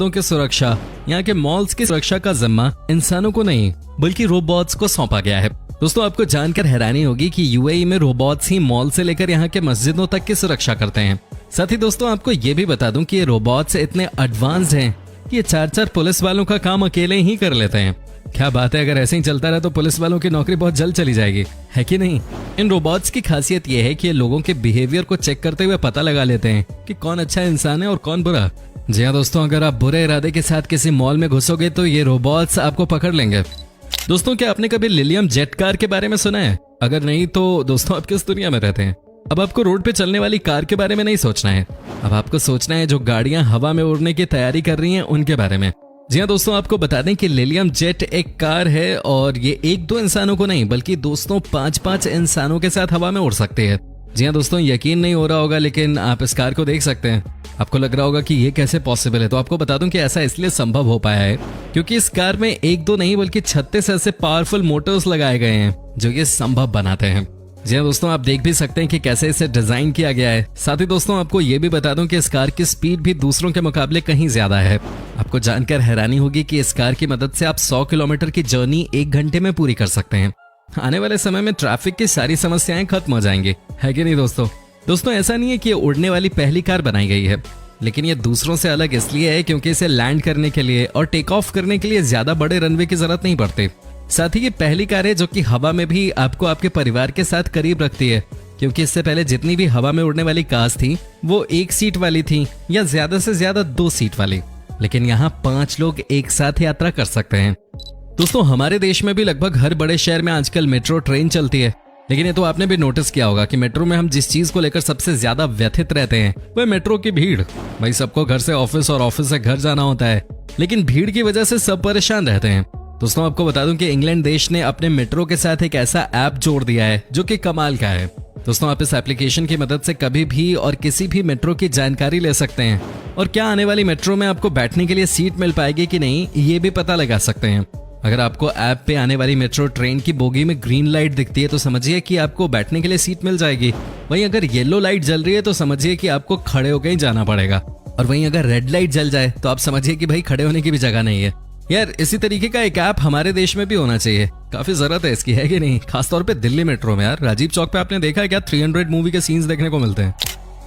मस्जिदों की सुरक्षा, यहाँ के मॉल्स की सुरक्षा का जिम्मा इंसानों को नहीं बल्कि रोबोट्स को सौंपा गया है। दोस्तों आपको जानकर हैरानी होगी कि यूएई में रोबोट्स ही मॉल से लेकर यहाँ के मस्जिदों तक की सुरक्षा करते हैं। साथ ही दोस्तों आपको ये भी बता दूं कि ये रोबोट्स इतने एडवांस्ड हैं कि ये 4-4 पुलिस वालों का काम अकेले ही कर लेते हैं। क्या बात है, अगर ऐसे ही चलता रहा तो पुलिस वालों की नौकरी बहुत जल्द चली जाएगी, है कि नहीं। इन रोबोट्स की खासियत ये है कि ये लोगों के बिहेवियर को चेक करते हुए पता लगा लेते हैं कि कौन अच्छा इंसान है और कौन बुरा। जी हाँ दोस्तों, अगर आप बुरे इरादे के साथ किसी मॉल में घुसोगे तो ये रोबोट्स आपको पकड़ लेंगे। दोस्तों क्या आपने कभी लिलियम जेट कार के बारे में सुना है? अगर नहीं तो दोस्तों आप किस दुनिया में रहते हैं। अब आपको रोड पे चलने वाली कार के बारे में नहीं सोचना है, अब आपको सोचना है जो गाड़ियां हवा में उड़ने की तैयारी कर रही हैं उनके बारे में। जी हाँ दोस्तों, आपको बता दें कि लिलियम जेट एक कार है और ये 1-2 इंसानों को नहीं बल्कि दोस्तों 5-5 इंसानों के साथ हवा में उड़ सकती है। जी हाँ दोस्तों, यकीन नहीं हो रहा होगा लेकिन आप इस कार को देख सकते हैं। आपको लग रहा होगा कि ये कैसे पॉसिबल है, तो आपको बता दूं कि ऐसा इसलिए संभव हो पाया है क्योंकि इस कार में 1-2 नहीं बल्कि 36 ऐसे पावरफुल मोटर्स लगाए गए हैं जो ये संभव बनाते हैं। जी हाँ दोस्तों, आप देख भी सकते हैं कि कैसे इसे डिजाइन किया गया है। साथ ही दोस्तों आपको ये भी बता दूं कि इस कार की स्पीड भी दूसरों के मुकाबले कहीं ज्यादा है। आपको जानकर हैरानी होगी कि इस कार की मदद से आप 100 किलोमीटर की जर्नी 1 घंटे में पूरी कर सकते हैं। आने वाले समय में ट्रैफिक की सारी समस्याएं खत्म हो जाएंगी, है कि नहीं दोस्तों ऐसा नहीं है कि ये उड़ने वाली पहली कार बनाई गई है, लेकिन ये दूसरों से अलग इसलिए है क्योंकि इसे लैंड करने के लिए और टेक ऑफ करने के लिए ज्यादा बड़े रनवे की जरूरत नहीं पड़ती। साथ ही ये पहली कार है जो कि हवा में भी आपको आपके परिवार के साथ करीब रखती है, क्योंकि इससे पहले जितनी भी हवा में उड़ने वाली कार्स थी वो 1 सीट वाली थी या ज्यादा से ज्यादा 2 सीट वाली, लेकिन यहाँ 5 लोग एक साथ यात्रा कर सकते हैं। दोस्तों हमारे देश में भी लगभग हर बड़े शहर में आजकल मेट्रो ट्रेन चलती है, लेकिन ये तो आपने भी नोटिस किया होगा कि मेट्रो में हम जिस चीज को लेकर सबसे ज्यादा व्यथित रहते हैं वह मेट्रो की भीड़। भाई सबको घर से ऑफिस और ऑफिस से घर जाना होता है, लेकिन भीड़ की वजह से सब परेशान रहते हैं। दोस्तों आपको बता दूं कि इंग्लैंड देश ने अपने मेट्रो के साथ एक ऐसा ऐप जोड़ दिया है जो कि कमाल का है। दोस्तों आप इस एप्लीकेशन की मदद से कभी भी और किसी भी मेट्रो की जानकारी ले सकते हैं और क्या आने वाली मेट्रो में आपको बैठने के लिए सीट मिल पाएगी कि नहीं ये भी पता लगा सकते हैं। अगर आपको ऐप पे आने वाली मेट्रो ट्रेन की बोगी में ग्रीन लाइट दिखती है तो समझिए कि आपको बैठने के लिए सीट मिल जाएगी। वहीं अगर येलो लाइट जल रही है तो समझिए कि आपको खड़े होकर ही जाना पड़ेगा, और वहीं अगर रेड लाइट जल जाए तो आप समझिए कि भाई खड़े होने की भी जगह नहीं है। यार इसी तरीके का एक ऐप हमारे देश में भी होना चाहिए, काफी जरूरत है इसकी, है कि नहीं। खासतौर पे दिल्ली मेट्रो में। यार राजीव चौक पे आपने देखा है क्या 300 मूवी के सीन्स देखने को मिलते हैं।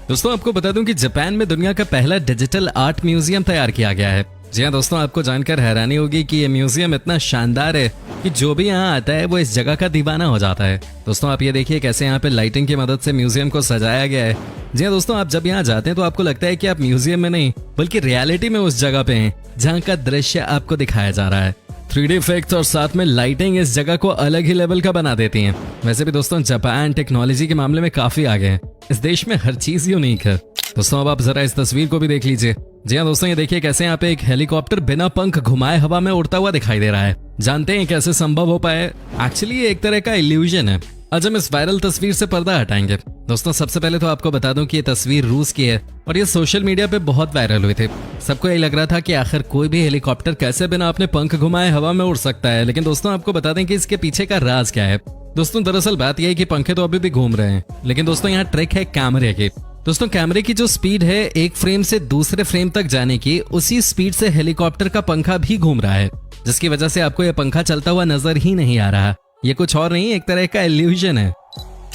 दोस्तों आपको बता दूं कि जापान में दुनिया का पहला डिजिटल आर्ट म्यूजियम तैयार किया गया है। जी हाँ दोस्तों, आपको जानकर हैरानी होगी कि ये म्यूजियम इतना शानदार है कि जो भी यहाँ आता है वो इस जगह का दीवाना हो जाता है। दोस्तों आप ये देखिए कैसे यहाँ पे लाइटिंग की मदद से म्यूजियम को सजाया गया है। जी हाँ दोस्तों, आप जब यहाँ जाते हैं तो आपको लगता है कि आप म्यूजियम में नहीं बल्कि रियलिटी में उस जगह पे हैं जहाँ का दृश्य आपको दिखाया जा रहा है। 3D इफेक्ट्स और साथ में लाइटिंग इस जगह को अलग ही लेवल का बना देती हैं। वैसे भी दोस्तों जापान टेक्नोलॉजी के मामले में काफी आगे है, इस देश में हर चीज यूनिक है। दोस्तों अब आप जरा इस तस्वीर को भी देख लीजिए। जी हाँ दोस्तों, ये देखिए कैसे यहाँ पे एक हेलीकॉप्टर बिना पंख घुमाए हवा में उड़ता हुआ दिखाई दे रहा है। जानते हैं कैसे संभव हो पाए? एक्चुअली ये एक तरह का इल्यूजन है। आज हम इस वायरल तस्वीर से पर्दा हटाएंगे। दोस्तों सबसे पहले तो आपको बता दूं कि ये तस्वीर रूस की है और ये सोशल मीडिया पे बहुत वायरल हुई थी। सबको यही लग रहा था कि आखिर कोई भी हेलीकॉप्टर कैसे बिना अपने पंख घुमाए हवा में उड़ सकता है, लेकिन दोस्तों आपको बता दें कि इसके पीछे का राज क्या है। दोस्तों दरअसल बात यह है कि पंखे तो अभी भी घूम रहे हैं, लेकिन दोस्तों यहाँ ट्रिक है कैमरे की। दोस्तों कैमरे की जो स्पीड है एक फ्रेम से दूसरे फ्रेम तक जाने की, उसी स्पीड से हेलीकॉप्टर का पंखा भी घूम रहा है, जिसकी वजह से आपको यह पंखा चलता हुआ नजर ही नहीं आ रहा। ये कुछ और नहीं, एक तरह का इल्यूजन है।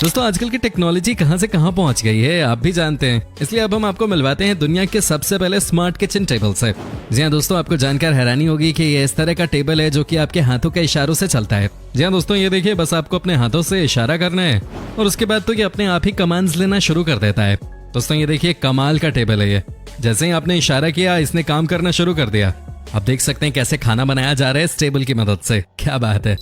दोस्तों आजकल की टेक्नोलॉजी कहां से कहां पहुंच गई है आप भी जानते हैं, इसलिए अब हम आपको मिलवाते हैं दुनिया के सबसे पहले स्मार्ट किचन टेबल से। जी हाँ दोस्तों, आपको जानकर हैरानी होगी कि ये इस तरह का टेबल है जो कि आपके हाथों के इशारों से चलता है। जी हाँ दोस्तों, ये देखिए बस आपको अपने हाथों से इशारा करना है और उसके बाद तो ये अपने आप ही कमांड्स लेना शुरू कर देता है। दोस्तों ये देखिए कमाल का टेबल है ये। जैसे ही आपने इशारा किया इसने काम करना शुरू कर दिया। आप देख सकते हैं कैसे खाना बनाया जा रहा है इस टेबल की मदद से, क्या बात है।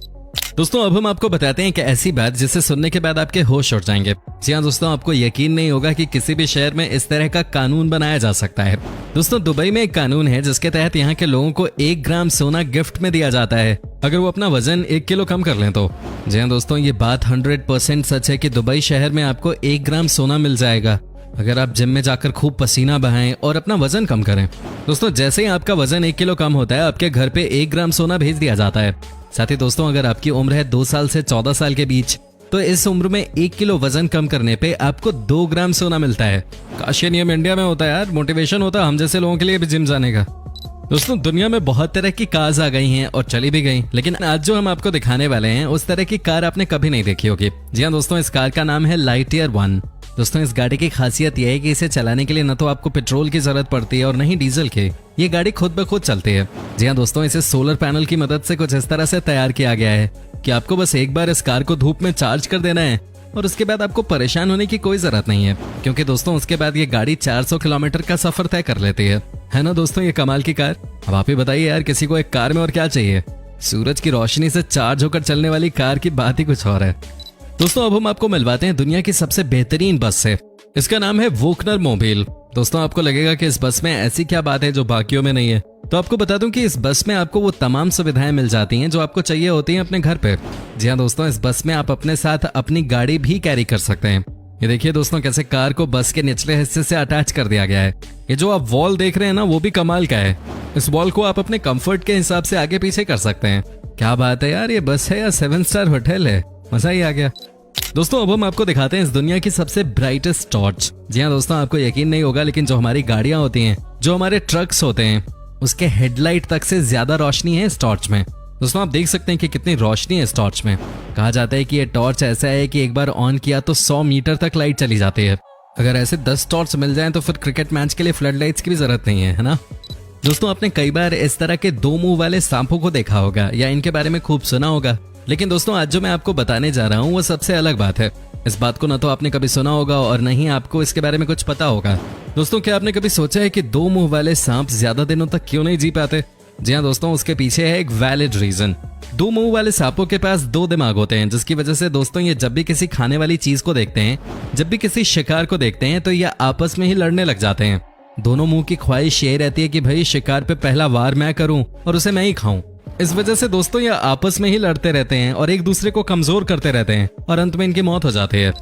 दोस्तों अब हम आपको बताते हैं कि ऐसी बात जिसे सुनने के बाद आपके होश उड़ जाएंगे। जी हाँ दोस्तों, आपको यकीन नहीं होगा कि किसी भी शहर में इस तरह का कानून बनाया जा सकता है। दोस्तों दुबई में एक कानून है जिसके तहत यहाँ के लोगों को 1 ग्राम सोना गिफ्ट में दिया जाता है अगर वो अपना वजन 1 किलो कम कर लें तो। जी हाँ दोस्तों, ये बात 100% सच है कि दुबई शहर में आपको 1 ग्राम सोना मिल जाएगा अगर आप जिम में जाकर खूब पसीना बहाएं और अपना वजन कम करें। दोस्तों जैसे ही आपका वजन 1 किलो कम होता है आपके घर पे 1 ग्राम सोना भेज दिया जाता है। साथ ही दोस्तों अगर आपकी उम्र है 2 साल से 14 साल के बीच तो इस उम्र में 1 किलो वजन कम करने पे आपको 2 ग्राम सोना मिलता है। काश ये नियम इंडिया में होता है यार, मोटिवेशन होता हम जैसे लोगों के लिए भी जिम जाने का। दोस्तों दुनिया में बहुत तरह की कार्स आ गई हैं और चली भी गई, लेकिन आज जो हम आपको दिखाने वाले हैं उस तरह की कार आपने कभी नहीं देखी होगी। जी हाँ दोस्तों, इस कार का नाम है लाइटईयर 1। दोस्तों इस गाड़ी की खासियत यह है कि इसे चलाने के लिए न तो आपको पेट्रोल की जरूरत पड़ती है और न ही डीजल की। ये गाड़ी खुद ब खुद चलती है। जी हाँ दोस्तों, इसे सोलर पैनल की मदद से कुछ इस तरह से तैयार किया गया है कि आपको बस एक बार इस कार को धूप में चार्ज कर देना है और उसके बाद आपको परेशान होने की कोई जरूरत नहीं है, क्योंकि दोस्तों उसके बाद ये गाड़ी 400 किलोमीटर का सफर तय कर लेती है ना दोस्तों, ये कमाल की कार। अब आप ही बताइए यार, किसी को एक कार में और क्या चाहिए। सूरज की रोशनी से चार्ज होकर चलने वाली कार की बात ही कुछ और है। दोस्तों अब हम आपको मिलवाते हैं दुनिया की सबसे बेहतरीन बस से। इसका नाम है वोकनर मोबिल। दोस्तों आपको लगेगा कि इस बस में ऐसी क्या बात है जो बाकियों में नहीं है, तो आपको बता दूं कि इस बस में आपको वो तमाम सुविधाएं मिल जाती हैं जो आपको चाहिए होती हैं अपने घर पे। जी हाँ दोस्तों, इस बस में आप अपने साथ अपनी गाड़ी भी कैरी कर सकते हैं। ये देखिए दोस्तों कैसे कार को बस के निचले हिस्से से अटैच कर दिया गया है। ये जो आप वॉल देख रहे हैं ना, वो भी कमाल का है। इस वॉल को आप अपने कंफर्ट के हिसाब से आगे पीछे कर सकते हैं। क्या बात है यार, ये बस है या 7 स्टार होटल है, मजा ही आ गया। दोस्तों अब हम आपको दिखाते हैं इस दुनिया की सबसे ब्राइटेस्ट टॉर्च। जी हाँ दोस्तों, आपको यकीन नहीं होगा लेकिन जो हमारी गाड़ियां होती हैं, जो हमारे ट्रक्स होते हैं, उसके हेडलाइट तक से ज्यादा रोशनी है इस टॉर्च में। दोस्तों आप देख सकते हैं कि कितनी रोशनी है इस टॉर्च में। कहा जाता है कि ये टॉर्च ऐसा है कि एक बार ऑन किया तो 100 मीटर तक लाइट चली जाती है। अगर ऐसे 10 टॉर्च मिल जाएं तो फिर क्रिकेट मैच के लिए फ्लड लाइट्स की भी जरूरत नहीं है ना। दोस्तों आपने कई बार इस तरह के 2 मुंह वाले सांपों को देखा होगा या इनके बारे में खूब सुना होगा, लेकिन दोस्तों आज जो मैं आपको बताने जा रहा हूँ वो सबसे अलग बात है। इस बात को न तो आपने कभी सुना होगा और न ही आपको इसके बारे में कुछ पता होगा। दोस्तों क्या आपने कभी सोचा है कि 2 मुंह वाले सांप ज्यादा दिनों तक क्यों नहीं जी पाते? जी हाँ दोस्तों, उसके पीछे है एक वैलिड रीजन। 2 मुंह वाले सांपों के पास 2 दिमाग होते हैं, जिसकी वजह से दोस्तों ये जब भी किसी खाने वाली चीज को देखते हैं, जब भी किसी शिकार को देखते हैं, तो ये आपस में ही लड़ने लग जाते हैं। दोनों मुंह की ख्वाहिश यही रहती है कि भाई शिकार पे पहला वार मैं करूं और उसे मैं ही खाऊं। इस वजह से दोस्तों ये आपस में ही लड़ते रहते हैं और एक दूसरे को कमजोर करते रहते हैं और अंत में इनकी मौत हो जाती है।